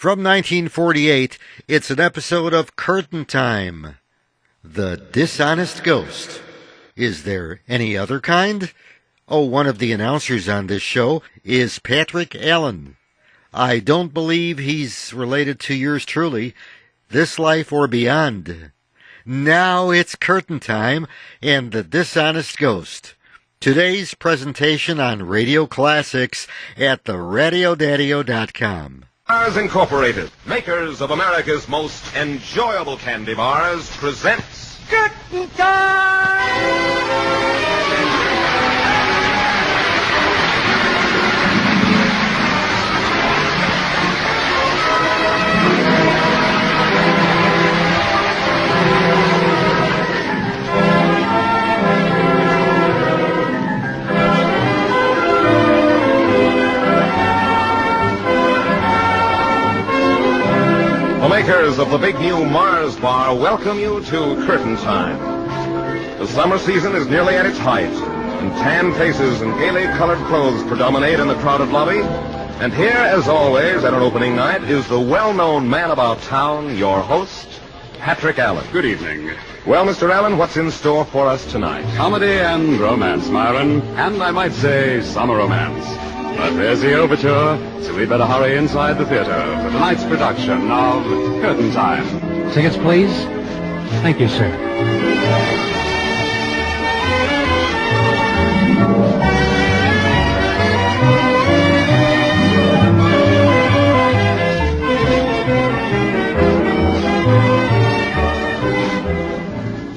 From 1948, it's an episode of Curtain Time. The Dishonest Ghost. Is there any other kind? Oh, one of the announcers on this show is Patrick Allen. I don't believe he's related to yours truly, This Life or Beyond. Now it's Curtain Time and The Dishonest Ghost. Today's presentation on Radio Classics at theradiodadio.com. Bars Incorporated, makers of America's most enjoyable candy bars, presents Curtain Time! The makers of the big new Mars bar welcome you to Curtain Time. The summer season is nearly at its height, and tan faces and gaily colored clothes predominate in the crowded lobby. And here, as always, at an opening night, is the well-known man about town, your host, Patrick Allen. Good evening. Well, Mr. Allen, what's in store for us tonight? Comedy and romance, Myron, and I might say summer romance. But there's the overture, so we'd better hurry inside the theater for tonight's production of Curtain Time. Tickets, please. Thank you, sir.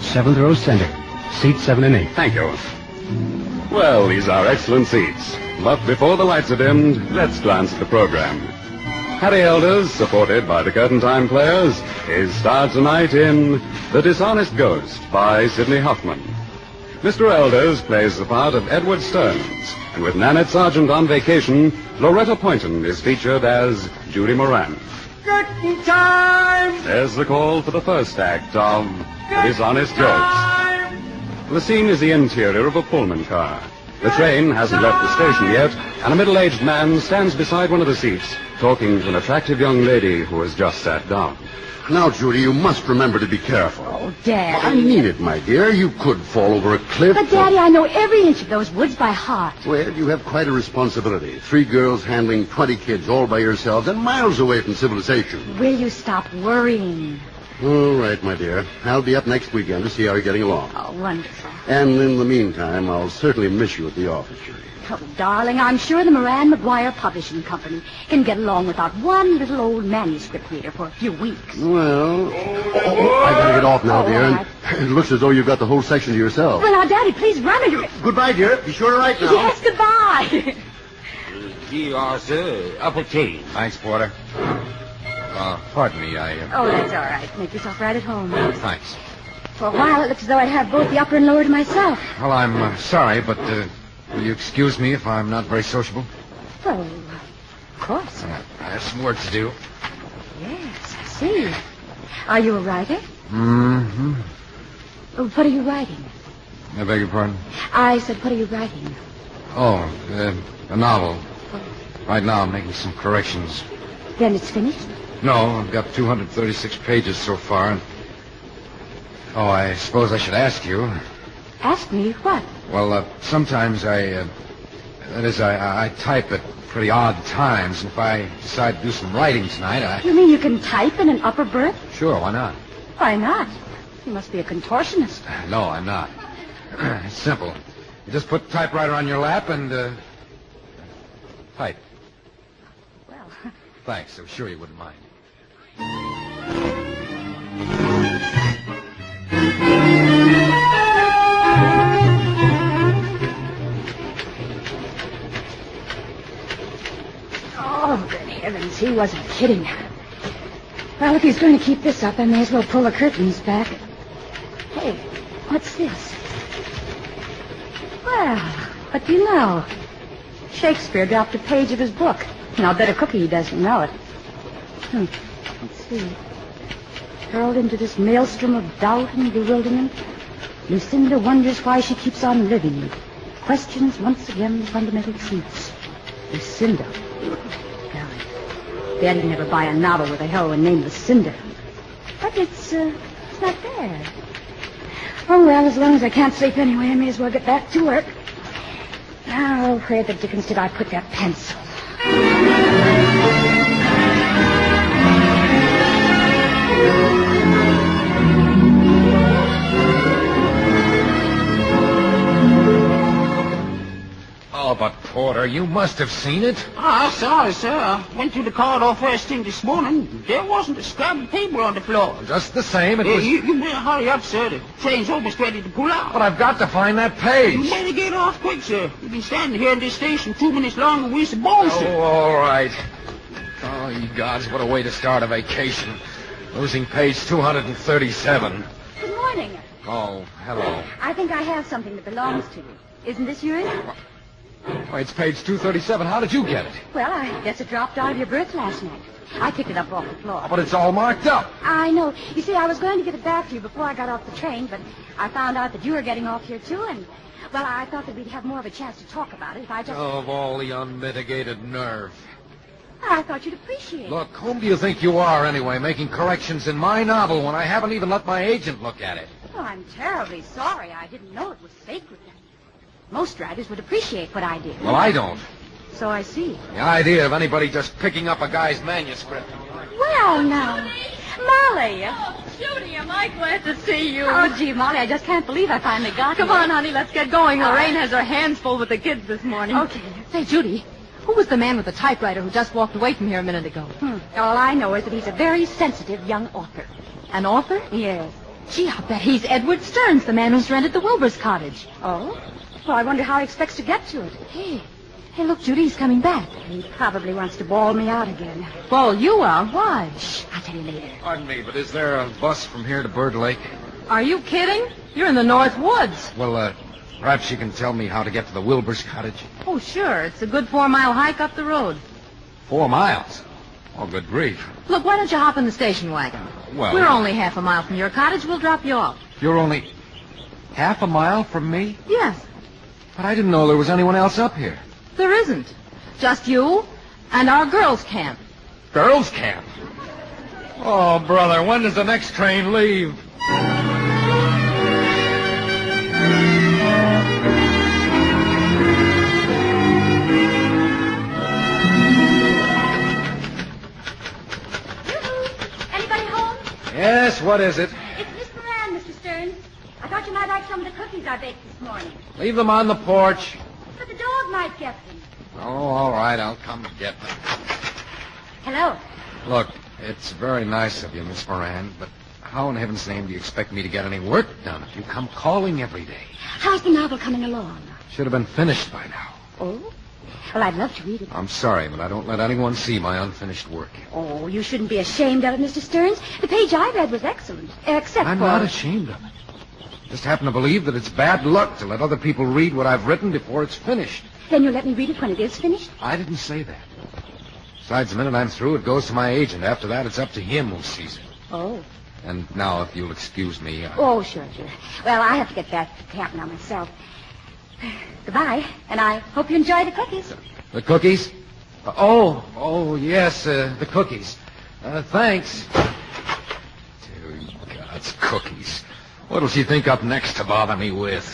Seventh row center. Seats 7 and 8. Thank you. Well, these are excellent seats. But before the lights are dimmed, let's glance at the program. Harry Elders, supported by the Curtain Time Players, is starred tonight in The Dishonest Ghost by Sidney Hoffman. Mr. Elders plays the part of Edward Stearns, and with Nanette Sargent on vacation, Loretta Poynton is featured as Judy Moran. Curtain Time! There's the call for the first act of The Dishonest Ghost. The scene is the interior of a Pullman car. The train hasn't left the station yet, and a middle-aged man stands beside one of the seats, talking to an attractive young lady who has just sat down. Now, Judy, you must remember to be careful. Oh, Dad. I mean it, my dear. You could fall over a cliff. But, Daddy, I know every inch of those woods by heart. Well, you have quite a responsibility. 3 girls handling 20 kids all by yourselves and miles away from civilization. Will you stop worrying? All right, my dear. I'll be up next weekend to see how you're getting along. Oh, wonderful. And in the meantime, I'll certainly miss you at the office, Judy. Oh, darling, I'm sure the Moran McGuire Publishing Company can get along without one little old manuscript reader for a few weeks. Well, I gotta get off now, dear. Right. It looks as though you've got the whole section to yourself. Well, now, Daddy, please run it. Goodbye, dear. Be sure to write now. Yes, goodbye. Here you are, sir. Apple tea. Thanks, Porter. Pardon me, Oh, that's all right. Make yourself right at home. Thanks. For a while, it looks as though I have both the upper and lower to myself. Well, I'm sorry, but will you excuse me if I'm not very sociable? Well, of course. I have some work to do. Yes, I see. Are you a writer? Mm-hmm. What are you writing? I beg your pardon? I said, what are you writing? Oh, a novel. Right now I'm making some corrections. Then it's finished? No, I've got 236 pages so far. And... Oh, I suppose I should ask you. Ask me what? Well, sometimes I type at pretty odd times. And if I decide to do some writing tonight, You mean you can type in an upper berth? Sure, why not? Why not? You must be a contortionist. No, I'm not. It's simple. You just put the typewriter on your lap and, type. Well... Thanks. I'm sure you wouldn't mind. Oh, good heavens, he wasn't kidding. Well, if he's going to keep this up, I may as well pull the curtains back. Hey, what's this? Well, what do you know? Shakespeare dropped a page of his book. And I'll bet a cookie he doesn't know it. Let's see. Hurled into this maelstrom of doubt and bewilderment, Lucinda wonders why she keeps on living. Questions once again the fundamental truths. Lucinda. Golly. bet he'd never buy a novel with a heroine named Lucinda. But it's not there. Oh, well, as long as I can't sleep anyway, I may as well get back to work. Now, where the dickens did I put that pencil? Oh, but Porter, you must have seen it. I saw it, sir. Went through the corridor first thing this morning. There wasn't a scrap of paper on the floor. Just the same, it was... You better hurry up, sir. The train's almost ready to pull out. But I've got to find that page. You better get off quick, sir. You've been standing here in this station 2 minutes longer than we're supposed to. Oh, all right. Oh, you gods, what a way to start a vacation. Losing page 237. Good morning. Oh, hello. I think I have something that belongs to you. Isn't this yours? Oh, it's page 237. How did you get it? Well, I guess it dropped out of your berth last night. I picked it up off the floor. But it's all marked up. I know. You see, I was going to get it back to you before I got off the train, but I found out that you were getting off here, too, and, well, I thought that we'd have more of a chance to talk about it if I just... Of all the unmitigated nerve. I thought you'd appreciate it. Look, whom do you think you are, anyway, making corrections in my novel when I haven't even let my agent look at it? Well, I'm terribly sorry. I didn't know it was sacred. Most writers would appreciate what I did. Well, I don't. So I see. The idea of anybody just picking up a guy's manuscript. Well, now, Molly. Oh, Judy, am I glad to see you. Oh, gee, Molly, I just can't believe I finally got Come here. on, honey, let's get going. Lorraine has her hands full with the kids this morning. Okay. Say, Judy, who was the man with the typewriter who just walked away from here a minute ago? All I know is that he's a very sensitive young author. An author? Yes. Gee, I'll bet he's Edward Stearns, the man who's rented the Wilbur's cottage. Oh? Well, I wonder how he expects to get to it. Hey, look, Judy, he's coming back. He probably wants to bawl me out again. Well, you are. Why? Shh, I'll tell you later. Pardon me, but is there a bus from here to Bird Lake? Are you kidding? You're in the North Woods. Well, perhaps you can tell me how to get to the Wilbur's cottage. Oh, sure. It's a good 4-mile hike up the road. 4 miles? Oh, good grief. Look, why don't you hop in the station wagon? Well... We're only half a mile from your cottage. We'll drop you off. You're only half a mile from me? Yes. But I didn't know there was anyone else up here. There isn't. Just you and our girls' camp. Girls' camp? Oh, brother, when does the next train leave? Anybody home? Yes, what is it? It's Miss Moran, Mr. Stearns. I thought you might like some of the cookies I baked this morning. Leave them on the porch. But the dog might get them. Oh, all right, I'll come and get them. Hello. Look, it's very nice of you, Miss Moran, but how in heaven's name do you expect me to get any work done if you come calling every day? How's the novel coming along? Should have been finished by now. Oh? Well, I'd love to read it. I'm sorry, but I don't let anyone see my unfinished work. Oh, you shouldn't be ashamed of it, Mr. Stearns. The page I read was excellent, except I'm for... not ashamed of it. Just happen to believe that it's bad luck to let other people read what I've written before it's finished. Then you'll let me read it when it is finished? I didn't say that. Besides, the minute I'm through, it goes to my agent. After that, it's up to him who sees it. Oh. And now, if you'll excuse me... Oh, sure. Well, I have to get back to camp now myself. Goodbye, and I hope you enjoy the cookies. The cookies? Oh, yes, the cookies. Thanks. Dear God's cookies. What'll she think up next to bother me with?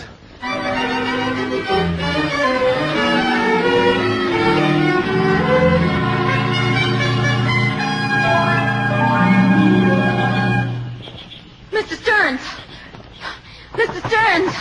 Mr. Stearns! Mr. Stearns!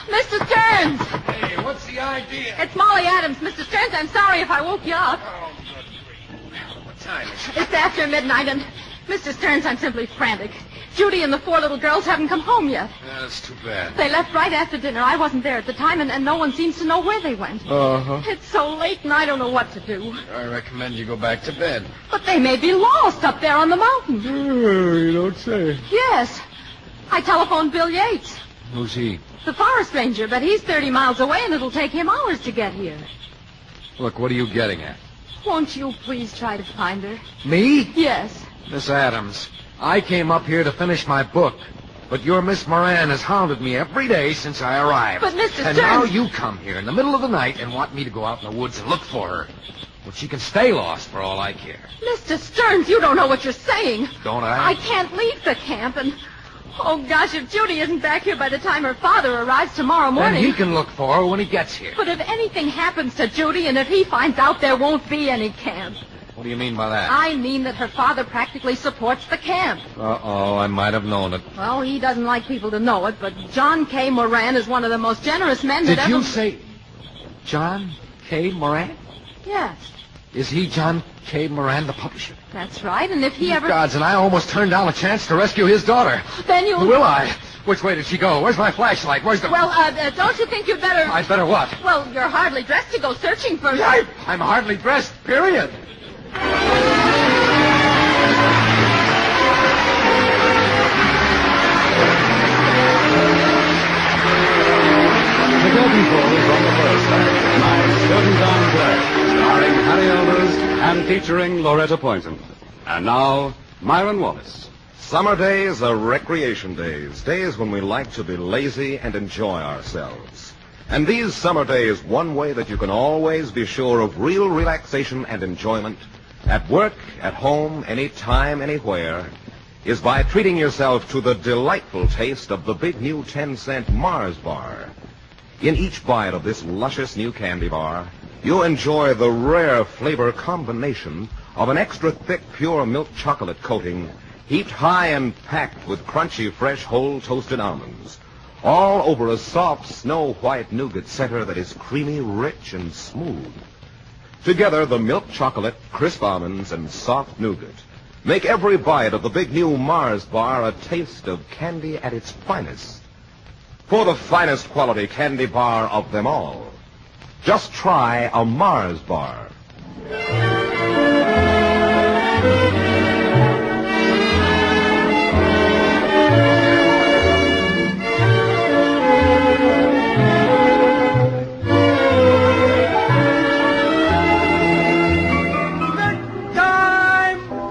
Mr. Stearns! Hey, what's the idea? It's Molly Adams. Mr. Stearns, I'm sorry if I woke you up. Oh, good grief. What time is it? It's after midnight, and Mr. Stearns, I'm simply frantic. Judy and the 4 little girls haven't come home yet. That's too bad. They left right after dinner. I wasn't there at the time, and no one seems to know where they went. Uh-huh. It's so late, and I don't know what to do. I recommend you go back to bed. But they may be lost up there on the mountain. You don't say. Yes. I telephoned Bill Yates, Who's he? the forest ranger, but he's 30 miles away, and it'll take him hours to get here. Look, what are you getting at? Won't you please try to find her? Me? Yes. Miss Adams, I came up here to finish my book, but your Miss Moran has hounded me every day since I arrived. But, Mr. And Stearns... now you come here in the middle of the night and want me to go out in the woods and look for her. Well, she can stay lost for all I care. Mr. Stearns, you don't know what you're saying. Don't I? I can't leave the camp, and... Oh, gosh, if Judy isn't back here by the time her father arrives tomorrow morning... Then he can look for her when he gets here. But if anything happens to Judy, and if he finds out, there won't be any camp. What do you mean by that? I mean that her father practically supports the camp. Uh-oh, I might have known it. Well, he doesn't like people to know it, but John K. Moran is one of the most generous men that Did ever... you say John K. Moran? Yes, Is he John K. Moran, the publisher? that's right, and if he ever... Gods, and I almost turned down a chance to rescue his daughter. Then you'll... Will I? Which way did she go? Where's my flashlight? Where's the... Well, don't you think you'd better... I'd better what? Well, you're hardly dressed to go searching for... I'm hardly dressed, period. The curtain falls on the first act of tonight's Curtain Time play, starring Harry Elders and featuring Loretta Poynton. And now, Myron Wallace. Summer days are recreation days, days when we like to be lazy and enjoy ourselves. And these summer days, one way that you can always be sure of real relaxation and enjoyment, at work, at home, any time, anywhere, is by treating yourself to the delightful taste of the big new 10-cent Mars bar. In each bite of this luscious new candy bar, you enjoy the rare flavor combination of an extra thick, pure milk chocolate coating heaped high and packed with crunchy, fresh, whole toasted almonds, all over a soft, snow-white nougat center that is creamy, rich, and smooth. Together, the milk chocolate, crisp almonds, and soft nougat make every bite of the big new Mars bar a taste of candy at its finest. For the finest quality candy bar of them all, just try a Mars bar.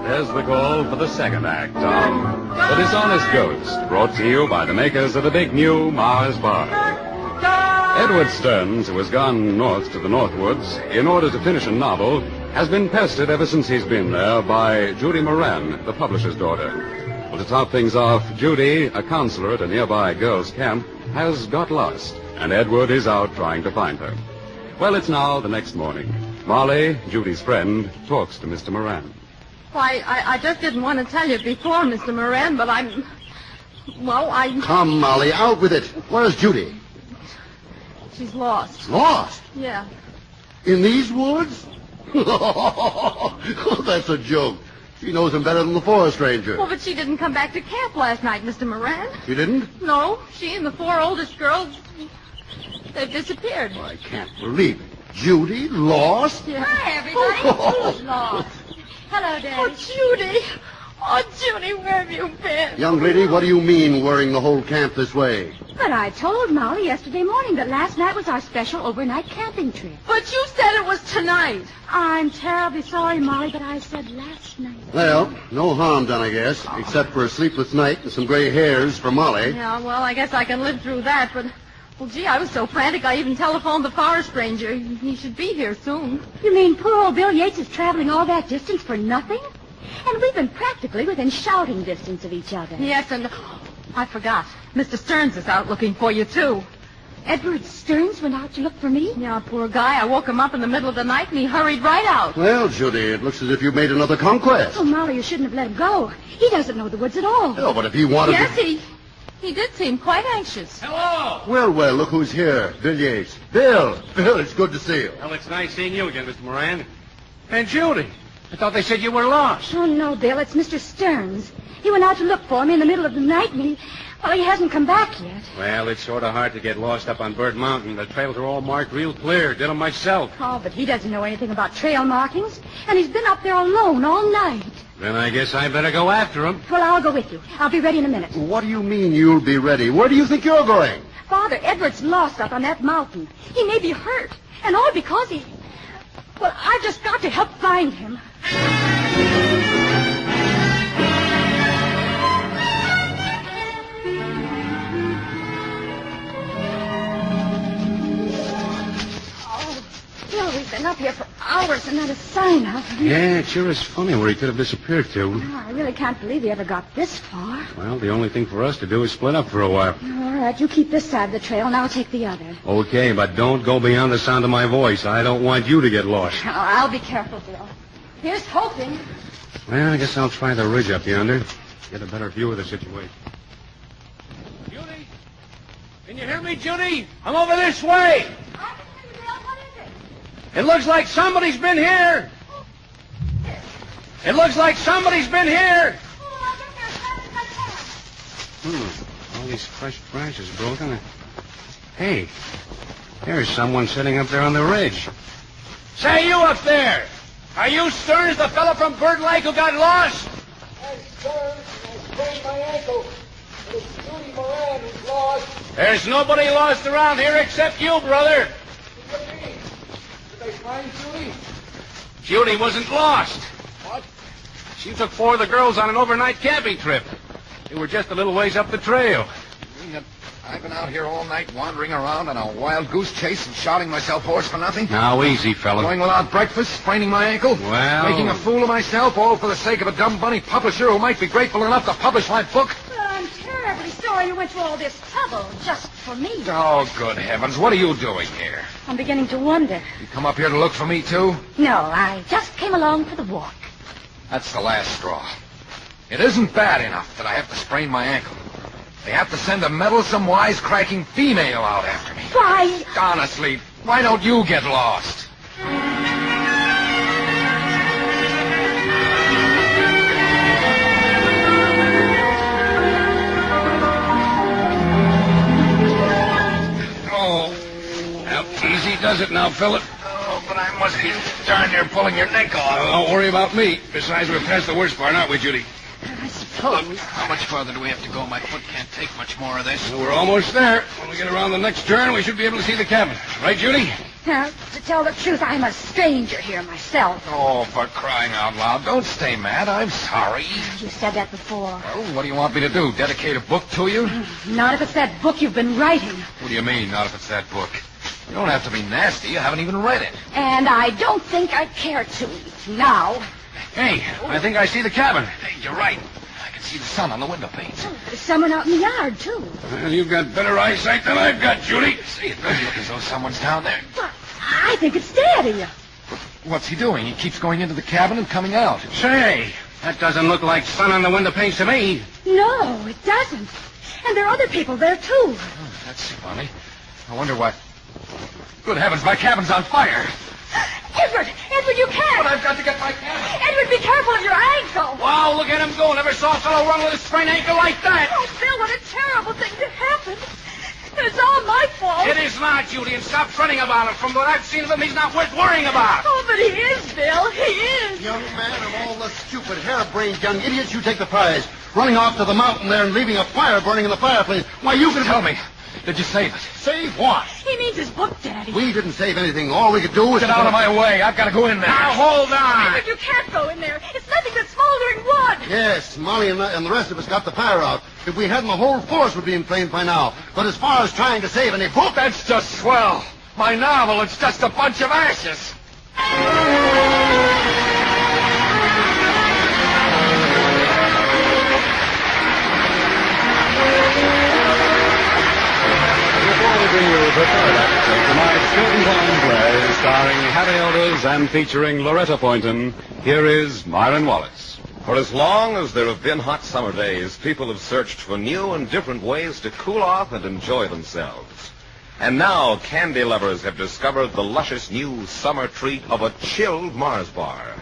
There's the call for the second act of The Dishonest Ghost, brought to you by the makers of the big new Mars bar. Edward Stearns, who has gone north to the Northwoods in order to finish a novel, has been pestered ever since he's been there by Judy Moran, the publisher's daughter. Well, to top things off, Judy, a counselor at a nearby girls' camp, has got lost, and Edward is out trying to find her. Well, it's now the next morning. Molly, Judy's friend, talks to Mr. Moran. Why, I just didn't want to tell you before, Mr. Moran, but I'm... Well, Come, Molly, out with it. Where's Judy? She's lost. Lost? Yeah. In these woods? Oh, that's a joke. She knows him better than the forest ranger. Well, but she didn't come back to camp last night, Mr. Moran. She didn't? No, she and the 4 oldest girls, they've disappeared. I can't believe it. Judy lost? Yeah. Hi, everybody. Who's lost? Hello, Daddy. Oh, Judy. Oh, Judy, where have you been? Young lady, what do you mean worrying the whole camp this way? But I told Molly yesterday morning that last night was our special overnight camping trip. But you said it was tonight. I'm terribly sorry, Molly, but I said last night. Well, no harm done, I guess, except for a sleepless night and some gray hairs for Molly. Yeah, well, I guess I can live through that, but... Well, gee, I was so frantic I even telephoned the forest ranger. He should be here soon. You mean poor old Bill Yates is traveling all that distance for nothing? And we've been practically within shouting distance of each other. Yes, and... I forgot. Mr. Stearns is out looking for you, too. Edward Stearns went out to look for me? Yeah, poor guy. I woke him up in the middle of the night, and he hurried right out. Well, Judy, it looks as if you've made another conquest. Oh, Molly, you shouldn't have let him go. He doesn't know the woods at all. Oh, but if he wanted Yes, to... he did seem quite anxious. Hello! Well, look who's here. Bill Yates. Bill, it's good to see you. Well, it's nice seeing you again, Mr. Moran. And Judy, I thought they said you were lost. Oh, no, Bill, it's Mr. Stearns. He went out to look for me in the middle of the night, and he hasn't come back yet. Well, it's sort of hard to get lost up on Bird Mountain. The trails are all marked real clear. Did them myself. Oh, but he doesn't know anything about trail markings, and he's been up there alone all night. Then I guess I better go after him. Well, I'll go with you. I'll be ready in a minute. What do you mean you'll be ready? Where do you think you're going? Father, Edward's lost up on that mountain. He may be hurt, and all because he... Well, I've just got to help find him. Oh, Bill, we've been up here for hours, but not a sign of him. Yeah, it sure is funny where he could have disappeared to. Oh, I really can't believe he ever got this far. Well, the only thing for us to do is split up for a while. All right, you keep this side of the trail, and I'll take the other. Okay, but don't go beyond the sound of my voice. I don't want you to get lost. Oh, I'll be careful, Bill. Here's hoping. Well, I guess I'll try the ridge up yonder. Get a better view of the situation. Judy? Can you hear me, Judy? I'm over this way. I can hear you, Bill. What is it? It looks like somebody's been here. It looks like somebody's been here. Oh, I'll get there as fast as I can. All these fresh branches broken. Hey, there's someone sitting up there on the ridge. Say, you up there. Are you Stearns, the fellow from Bird Lake who got lost? I'm Stearns, and I sprained my ankle. But it's Judy Moran who's lost. There's nobody lost around here except you, brother. What do you mean? Did they find Judy? Judy wasn't lost. What? She took 4 of the girls on an overnight camping trip. They were just a little ways up the trail. You mean that I've been out here all night wandering around on a wild goose chase and shouting myself hoarse for nothing? Now, easy, fella. Going without breakfast, spraining my ankle? Well... Making a fool of myself, all for the sake of a dumb bunny publisher who might be grateful enough to publish my book? Well, I'm terribly sorry you went to all this trouble just for me. Oh, good heavens, what are you doing here? I'm beginning to wonder. You come up here to look for me, too? No, I just came along for the walk. That's the last straw. It isn't bad enough that I have to sprain my ankle. They have to send a meddlesome, wisecracking female out after me. Why? Honestly, why don't you get lost? Oh. Now, easy does it now, fella. Oh, but I must be darn near pulling your neck off. Don't worry about me. Besides, we're past the worst part, aren't we, Judy? I suppose. How much farther do we have to go? My foot can't take much more of this. Well, we're almost there. When we get around the next turn, we should be able to see the cabin. Right, Judy? Now, to tell the truth, I'm a stranger here myself. Oh, for crying out loud, don't stay mad. I'm sorry. You said that before. Well, what do you want me to do? Dedicate a book to you? Not if it's that book you've been writing. What do you mean, not if it's that book? You don't have to be nasty. You haven't even read it. And I don't think I care to now. Hey, I think I see the cabin. Hey, you're right. I can see the sun on the window panes. There's someone out in the yard, too. Well, you've got better eyesight than I've got, Judy. See, it does look as though someone's down there. But I think it's Daddy. What's he doing? He keeps going into the cabin and coming out. Say, that doesn't look like sun on the window panes to me. No, it doesn't. And there are other people there, too. Oh, that's funny. I wonder what... Good heavens, my cabin's on fire. Edward, you can't. But I've got to get my cabin. Edward, be careful of your ankle. Wow, look at him go. Never saw a fellow run with a sprained ankle like that. Oh, Bill, what a terrible thing to happen. It's all my fault. It is not, Judy, and stop fretting about him. From what I've seen of him, he's not worth worrying about. Oh, but he is, Bill. He is. Young man, of all the stupid, harebrained young idiots, you take the prize. Running off to the mountain there and leaving a fire burning in the fireplace. Why, you could... Tell me, did you save it? Save what? He means his book, Daddy. We didn't save anything. All we could do was... Get out of my way. I've got to go in there. Now, hold on. Edward, you can't go in there. It's nothing but smoldering wood. Yes, Molly and the rest of us got the fire out. If we hadn't, the whole force would be inflamed by now. But as far as trying to save any book... That's just swell. My novel, it's just a bunch of ashes. Before we bring you the third act of tonight's Curtain Time play, starring Harry Elders and featuring Loretta Poynton, here is Myron Wallace. For as long as there have been hot summer days, people have searched for new and different ways to cool off and enjoy themselves. And now candy lovers have discovered the luscious new summer treat of a chilled Mars bar.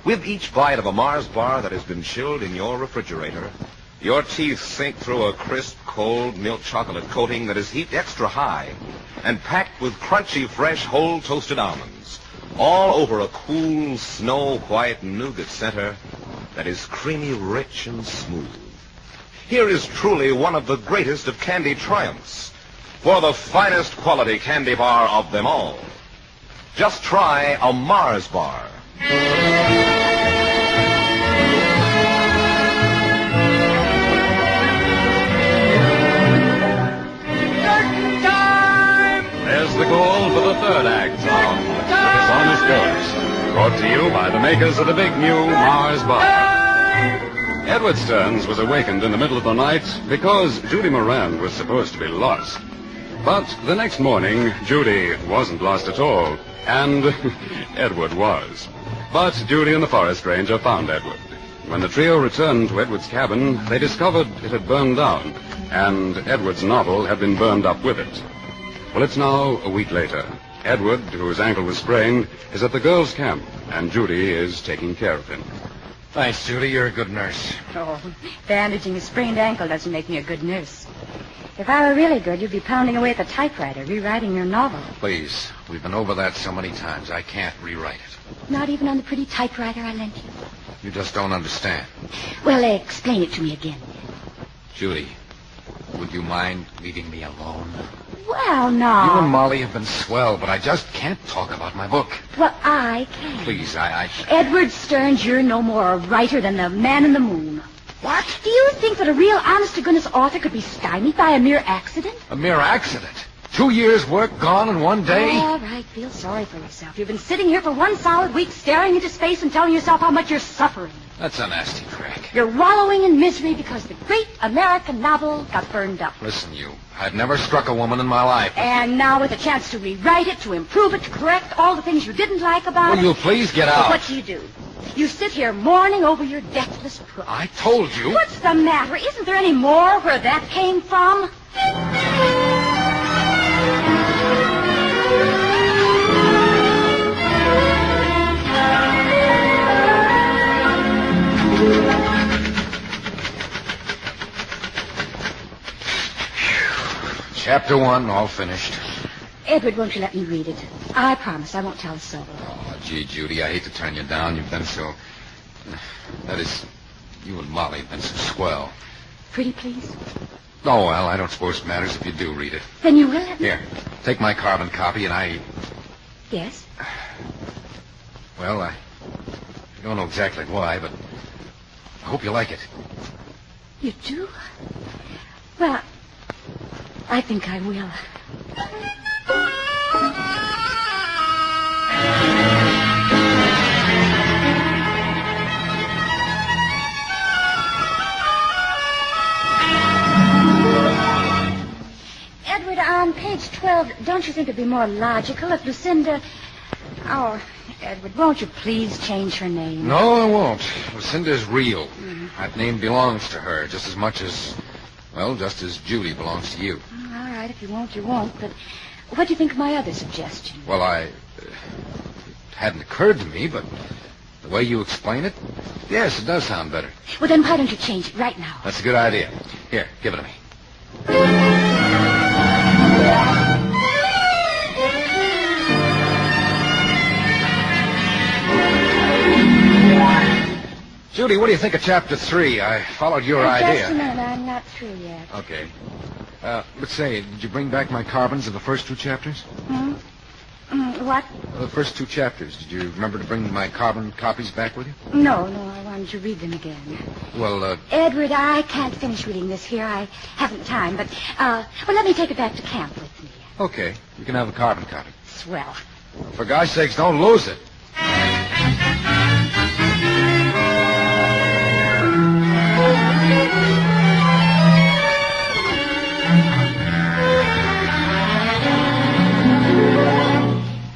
With each bite of a Mars bar that has been chilled in your refrigerator, your teeth sink through a crisp, cold milk chocolate coating that is heaped extra high and packed with crunchy, fresh, whole toasted almonds, all over a cool, snow-white nougat center that is creamy, rich, and smooth. Here is truly one of the greatest of candy triumphs, for the finest quality candy bar of them all. Just try a Mars bar. There's the call for the third act of The Dishonest Ghost, brought makers of the big new Mars bar. Edward Stearns was awakened in the middle of the night because Judy Moran was supposed to be lost. But the next morning, Judy wasn't lost at all, and Edward was. But Judy and the forest ranger found Edward. When the trio returned to Edward's cabin, they discovered it had burned down, and Edward's novel had been burned up with it. Well, it's now a week later. Edward, whose ankle was sprained, is at the girls' camp, and Judy is taking care of him. Thanks, Judy. You're a good nurse. Oh, bandaging a sprained ankle doesn't make me a good nurse. If I were really good, you'd be pounding away at the typewriter, rewriting your novel. Please. We've been over that so many times. I can't rewrite it. Not even on the pretty typewriter I lent you. You just don't understand. Well, explain it to me again. Judy, would you mind leaving me alone? Well, no. You and Molly have been swell, but I just can't talk about my book. Well, I can. Please, Edward Stearns, you're no more a writer than the man in the moon. What? Do you think that a real honest-to-goodness author could be stymied by a mere accident? A mere accident? 2 years' work gone in one day? All right, feel sorry for yourself. You've been sitting here for 1 solid week staring into space and telling yourself how much you're suffering. That's a nasty crack. You're wallowing in misery because the great American novel got burned up. Listen, you. I've never struck a woman in my life. And now with a chance to rewrite it, to improve it, to correct all the things you didn't like about it. Will you please get out? What do? You sit here mourning over your deathless prose. I told you. What's the matter? Isn't there any more where that came from? Chapter 1, all finished. Edward, won't you let me read it? I promise I won't tell a soul. Oh, gee, Judy, I hate to turn you down. You've been so... That is, you and Molly have been so swell. Pretty please? Oh, well, I don't suppose it matters if you do read it. Then you will let me... Here, take my carbon copy and I... Yes? Well, I don't know exactly why, but I hope you like it. You do? Well, I think I will. Edward, on page 12, don't you think it'd be more logical if Lucinda... Oh, Edward, won't you please change her name? No, I won't. Lucinda's real. Mm-hmm. That name belongs to her just as much as... Well, just as Judy belongs to you. All right, if you won't, you won't. But what do you think of my other suggestion? Well, it hadn't occurred to me, but the way you explain it, yes, it does sound better. Well, then why don't you change it right now? That's a good idea. Here, give it to me. Judy, what do you think of Chapter 3? I followed your idea. Just a minute, I'm not through yet. Okay. Let's say, did you bring back my carbons of the first 2 chapters? What? The first 2 chapters. Did you remember to bring my carbon copies back with you? No, I wanted to read them again. Well, Edward, I can't finish reading this here. I haven't time, but, well, let me take it back to camp with me. Okay. You can have a carbon copy. Swell. For God's sakes, don't lose it.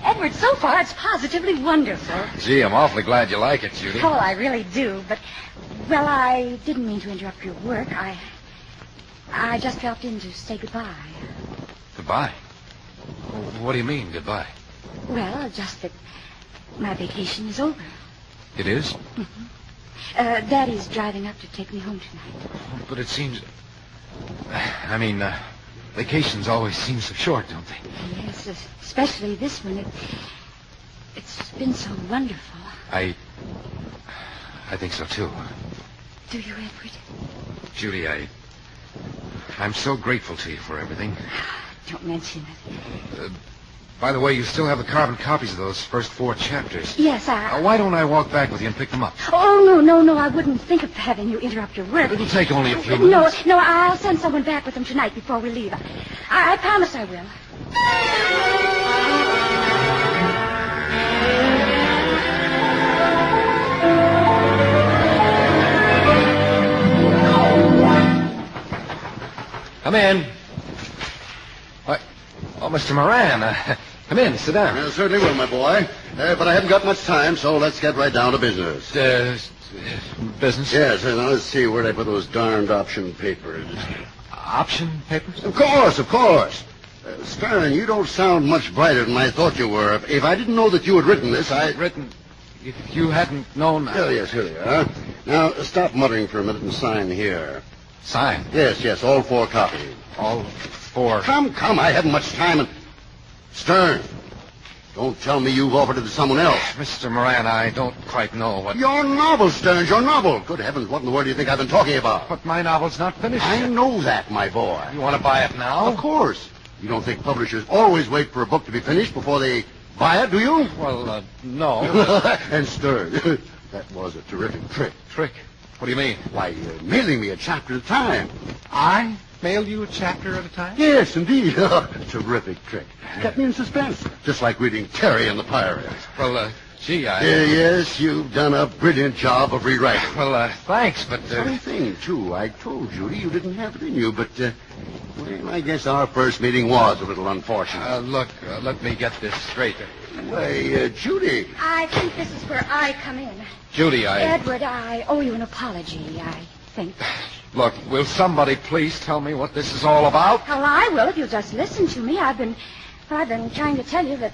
Edward, so far it's positively wonderful. Gee, I'm awfully glad you like it, Judy. Oh, I really do, but, well, I didn't mean to interrupt your work. I just dropped in to say goodbye. Goodbye? What do you mean, goodbye? Well, just that my vacation is over. It is? Mm-hmm. Daddy's driving up to take me home tonight. But it seems... vacations always seem so short, don't they? Yes, especially this one. It's been so wonderful. I think so, too. Do you, Edward? Judy, I'm so grateful to you for everything. Don't mention it. By the way, you still have the carbon copies of those first 4 chapters. Yes, why don't I walk back with you and pick them up? Oh, no, I wouldn't think of having you interrupt your work. It'll take only a few minutes. No, I'll send someone back with them tonight before we leave. I promise I will. Come in. What? Oh, Mr. Moran. Come in, sit down. Certainly will, my boy. But I haven't got much time, so let's get right down to business. Business? Yes, now let's see where they put those darned option papers. Option papers? Of course, of course. Stern, you don't sound much brighter than I thought you were. If I didn't know that you had written this, Written? If you hadn't known... Oh, yes, here they are. Now, stop muttering for a minute and sign here. Sign? Yes, all 4 copies. All 4? Come, I haven't much time and... Stern, don't tell me you've offered it to someone else. Mr. Moran, I don't quite know what... Your novel, Stearns, your novel. Good heavens, what in the world do you think I've been talking about? But my novel's not finished I yet. know that, my boy. You want to buy it now? Of course. You don't think publishers always wait for a book to be finished before they buy it, do you? Well, no. And Stern, that was a terrific trick. Trick? What do you mean? Why, mailing me a chapter at a time. I mail you a chapter at a time? Yes, indeed. Terrific trick. Kept me in suspense, just like reading Terry and the Pirates. Well, gee, yes, you've done a brilliant job of rewriting. Well, thanks, but... Funny thing, too. I told Judy you didn't have it in you, but, well, I guess our first meeting was a little unfortunate. Look, let me get this straight. Why, Judy. I think this is where I come in. Judy, Edward, I owe you an apology, I think. Look, will somebody please tell me what this is all about? Well, I will if you'll just listen to me. I've been trying to tell you that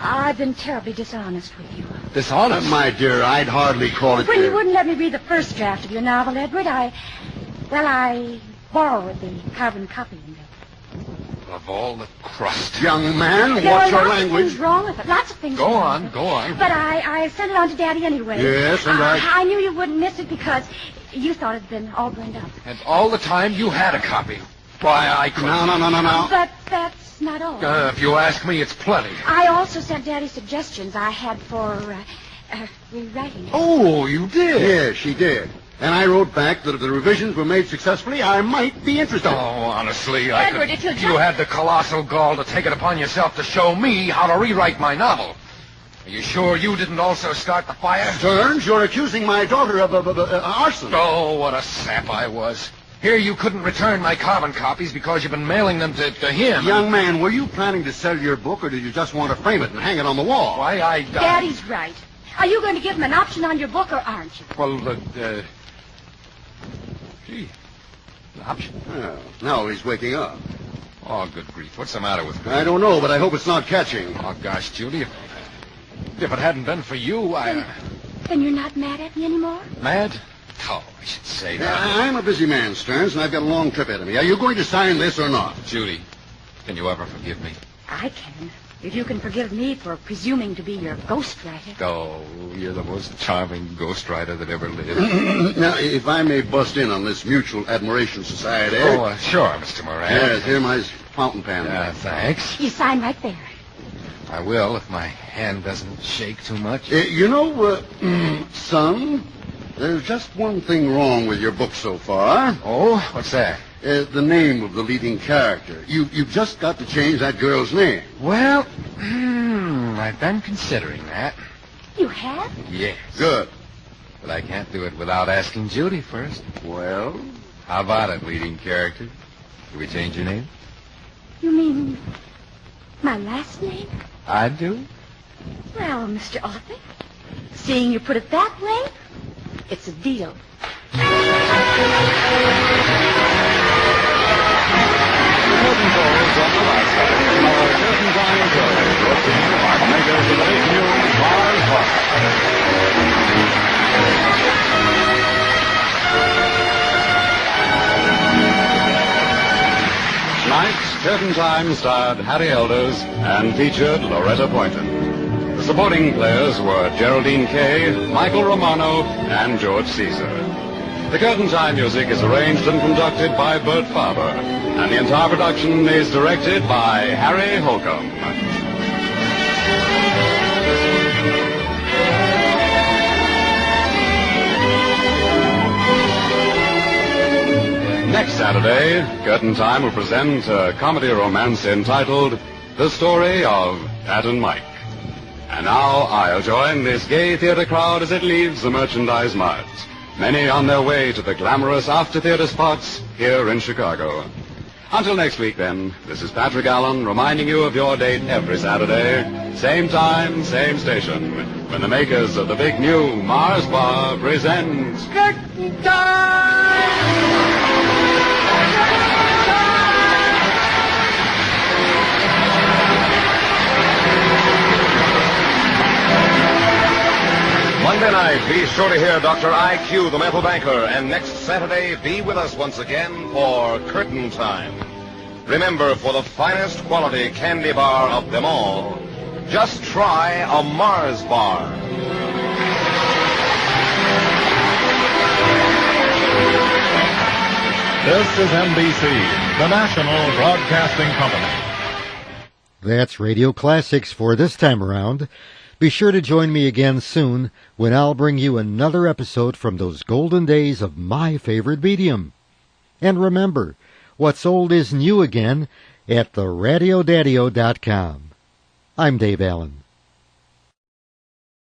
I've been terribly dishonest with you. Dishonest? My dear, I'd hardly call it... When you wouldn't let me read the first draft of your novel, Edward, I borrowed the carbon copy. Of all the crust. Young man, There what's are your lots language? of things wrong with it. Lots of things Go wrong on, with it. go on. But I sent it on to Daddy anyway. Yes, and I knew you wouldn't miss it because you thought it'd been all burned up. And all the time you had a copy. Why, I couldn't... No. But that's not all. If you ask me, it's plenty. I also sent Daddy suggestions I had for rewriting it. Oh, you did? Yes, she did. And I wrote back that if the revisions were made successfully, I might be interested. Oh, honestly, Edward, if you'll You had the colossal gall to take it upon yourself to show me how to rewrite my novel. Are you sure you didn't also start the fire? Stearns, you're accusing my daughter of arson. Oh, what a sap I was. Here you couldn't return my carbon copies because you've been mailing them to him. Young man, were you planning to sell your book, or did you just want to frame it and hang it on the wall? Why, Daddy's right. Are you going to give him an option on your book, or aren't you? Well, gee, an option? Well, now he's waking up. Oh, good grief. What's the matter with me? I don't know, but I hope it's not catching. Oh, gosh, Judy, if it hadn't been for you, Then you're not mad at me anymore? Mad? Oh, I should say that. I'm a busy man, Stearns, and I've got a long trip ahead of me. Are you going to sign this or not? Judy, can you ever forgive me? I can. If you can forgive me for presuming to be your ghostwriter. Oh, you're the most charming ghostwriter that ever lived. Now, if I may bust in on this Mutual Admiration Society. Oh, sure, Mr. Moran. Yes, here my fountain pen. Thanks. You sign right there. I will if my hand doesn't shake too much. You know, son, there's just one thing wrong with your book so far. Oh, what's that? The name of the leading character. You've just got to change that girl's name. Well, I've been considering that. You have? Yes. Good. But I can't do it without asking Judy first. Well? How about it, leading character? Do we change your name? You mean my last name? I do. Well, Mr. Arthur, seeing you put it that way, it's a deal. Tonight's Curtain Time starred Harry Elders and featured Loretta Boynton. The supporting players were Geraldine Kay, Michael Romano, and George Caesar. The Curtain Time music is arranged and conducted by Bert Faber, and the entire production is directed by Harry Holcomb. Next Saturday, Curtain Time will present a comedy romance entitled The Story of Pat and Mike. And now I'll join this gay theater crowd as it leaves the Merchandise Mart. Many on their way to the glamorous after-theater spots here in Chicago. Until next week, then, this is Patrick Allen reminding you of your date every Saturday, same time, same station, when the makers of the big new Mars Bar present Curtain Time! Monday night, be sure to hear Dr. I.Q., the mental banker, and next Saturday, be with us once again for Curtain Time. Remember, for the finest quality candy bar of them all, just try a Mars bar. This is NBC, the national broadcasting company. That's Radio Classics for this time around. Be sure to join me again soon when I'll bring you another episode from those golden days of my favorite medium. And remember, what's old is new again at theradiodadio.com. I'm Dave Allen.